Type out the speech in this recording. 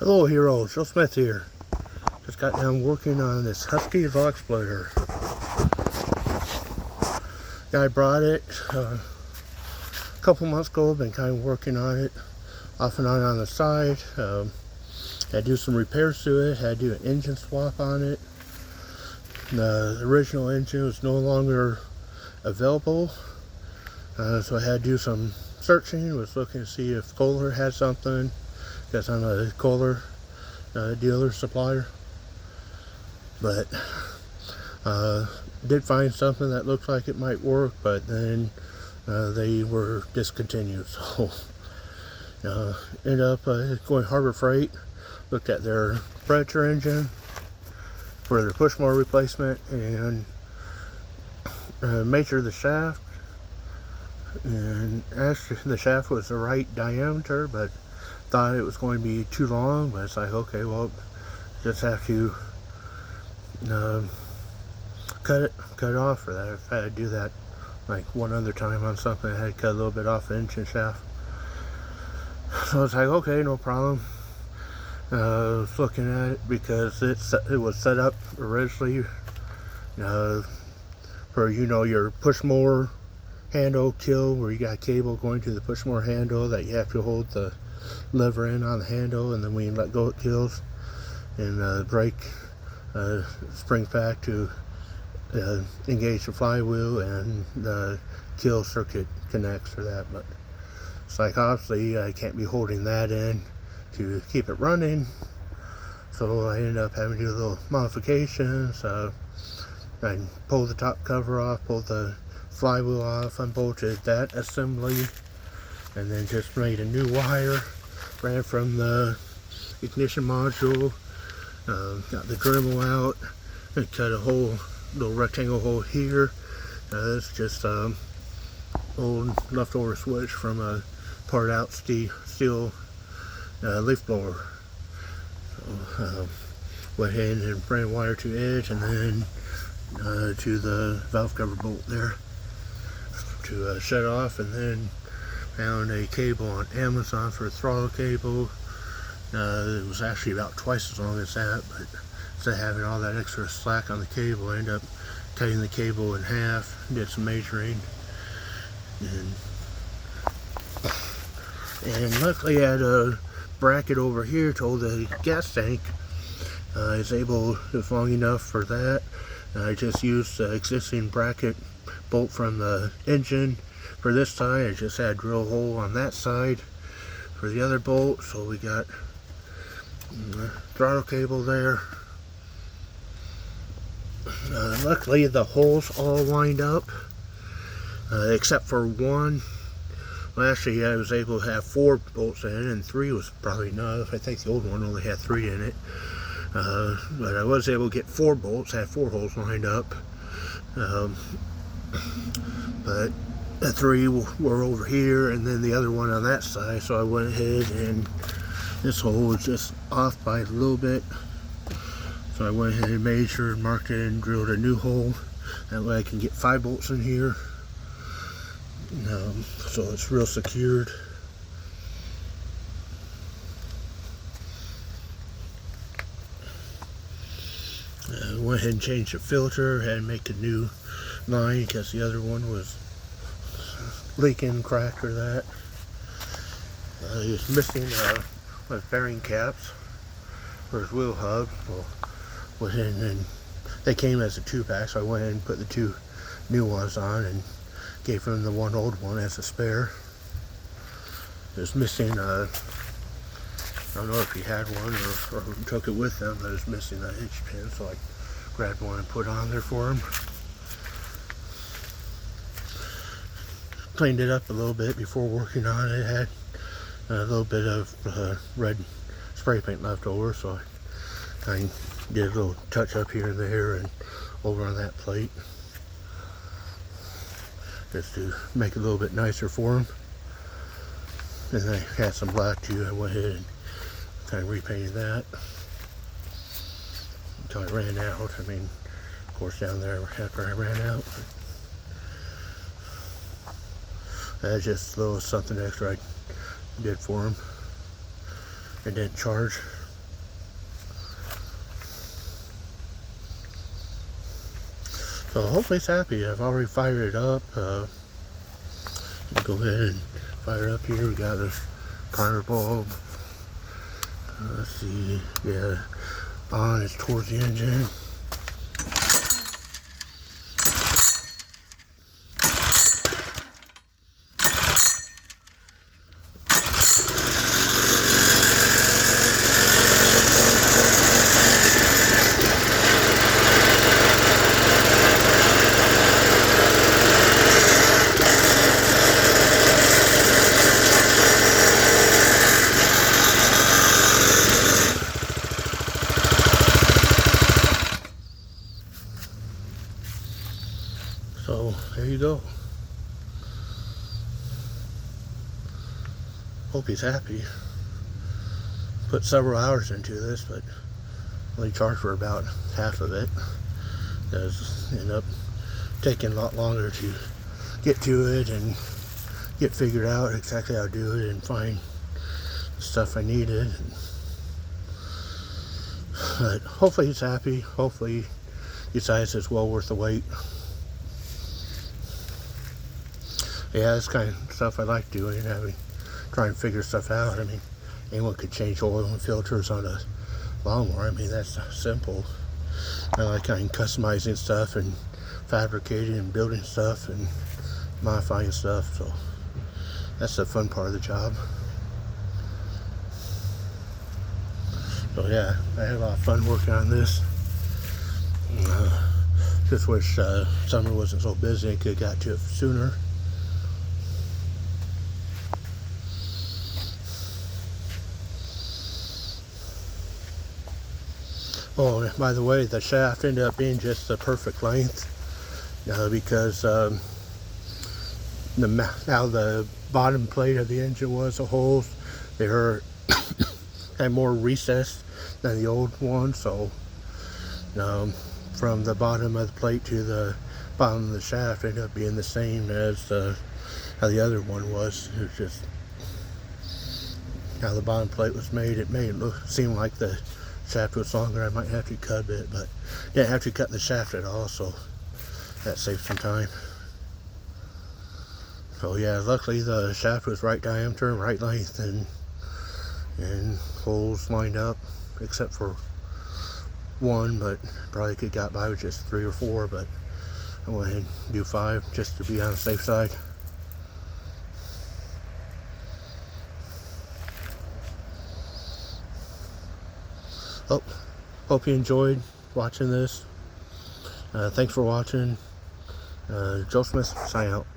Hello heroes, Joe Smith here. Just got done working on this Husky log splitter. Guy brought it a couple months ago, been kind of working on it off and on the side. Had to do some repairs to it, had to do an engine swap on it. The original engine was no longer available, so I had to do some searching, was looking to see if Kohler had something, because I'm a Kohler dealer supplier, but did find something that looked like it might work, but then they were discontinued, so ended up going Harbor Freight, looked at their Predator engine for their push motor replacement, and measured the shaft, and actually the shaft was the right diameter, but thought it was going to be too long. But it's like, okay, well, just have to cut it off for that. If I had to do that like one other time on something, I had to cut a little bit off the engine shaft. So it's like, okay, no problem. I was looking at it because it was set up originally for, your push mower handle kill, where you got a cable going to the push mower handle that you have to hold the lever in on the handle, and then when you let go it kills, and the brake springs back to engage the flywheel, and the kill circuit connects for that. But it's like, obviously I can't be holding that in to keep it running, so I ended up having to do a little modifications. I pulled the top cover off, pulled the flywheel off, unbolted that assembly, and then just made a new wire, ran from the ignition module, got the Dremel out, and cut a whole little rectangle hole here. It's just old leftover switch from a part out steel leaf blower. So went ahead and ran a wire to edge, and then to the valve cover bolt there to shut off, and then found a cable on Amazon for a throttle cable. It was actually about twice as long as that, but instead of having all that extra slack on the cable, I ended up cutting the cable in half, did some measuring, and luckily I had a bracket over here to hold the gas tank. I was able, it was long enough for that. I just used the existing bracket bolt from the engine for this side. I just had to drill a hole on that side for the other bolt, so we got throttle cable there. Luckily the holes all lined up, except for one. Well, actually I was able to have 4 bolts in, and 3 was probably enough. I think the old one only had 3 in it, but I was able to get 4 bolts, had 4 holes lined up, but the 3 were over here, and then the other one on that side. So I went ahead, and this hole was just off by a little bit, so I went ahead and measured, marked it, and drilled a new hole. That way I can get 5 bolts in here, so it's real secured. Went ahead and changed the filter, had to make a new line because the other one was leaking, cracked, or that. He was missing one bearing caps for his wheel hub. So went in, and they came as a 2-pack, so I went in and put the 2 new ones on and gave him the one old one as a spare. It was missing, I don't know if he had one or took it with him, but it was missing that hitch pin, so I grabbed one and put on there for him. Cleaned it up a little bit before working on it. It had a little bit of red spray paint left over, so I did a little touch up here and there and over on that plate, just to make it a little bit nicer for him. And I had some black too. I went ahead and kind of repainted that until I ran out. I mean, of course, down there after I ran out. That's just a little something extra I did for him. It didn't charge. So hopefully it's happy. I've already fired it up. Go ahead and fire it up here. We got a primer bulb. Let's see. Yeah, on is towards the engine. So there you go. Hope he's happy. Put several hours into this, but only charged for about half of it. Does end up taking a lot longer to get to it and get figured out exactly how to do it and find the stuff I needed. But hopefully he's happy. Hopefully he decides it's well worth the wait. Yeah, that's kind of stuff I like doing, trying to figure stuff out. I mean, anyone could change oil and filters on a lawnmower. I mean, that's simple. I like kind of customizing stuff and fabricating and building stuff and modifying stuff. So that's the fun part of the job. So yeah, I had a lot of fun working on this. Just wish summer wasn't so busy and could have got to it sooner. Oh, and by the way, the shaft ended up being just the perfect length because how the bottom plate of the engine was, the holes, they were had more recessed than the old one. So from the bottom of the plate to the bottom of the shaft ended up being the same as how the other one was. It was just how the bottom plate was made. It made it seem like the shaft was longer. I might have to cut it, but didn't have to cut the shaft at all, so that saved some time. So yeah, luckily the shaft was right diameter and right length, and holes lined up except for one, but probably could got by with just 3 or 4, but I went ahead and do 5 just to be on the safe side. Oh, hope you enjoyed watching this. Thanks for watching. Joe Smith, sign out.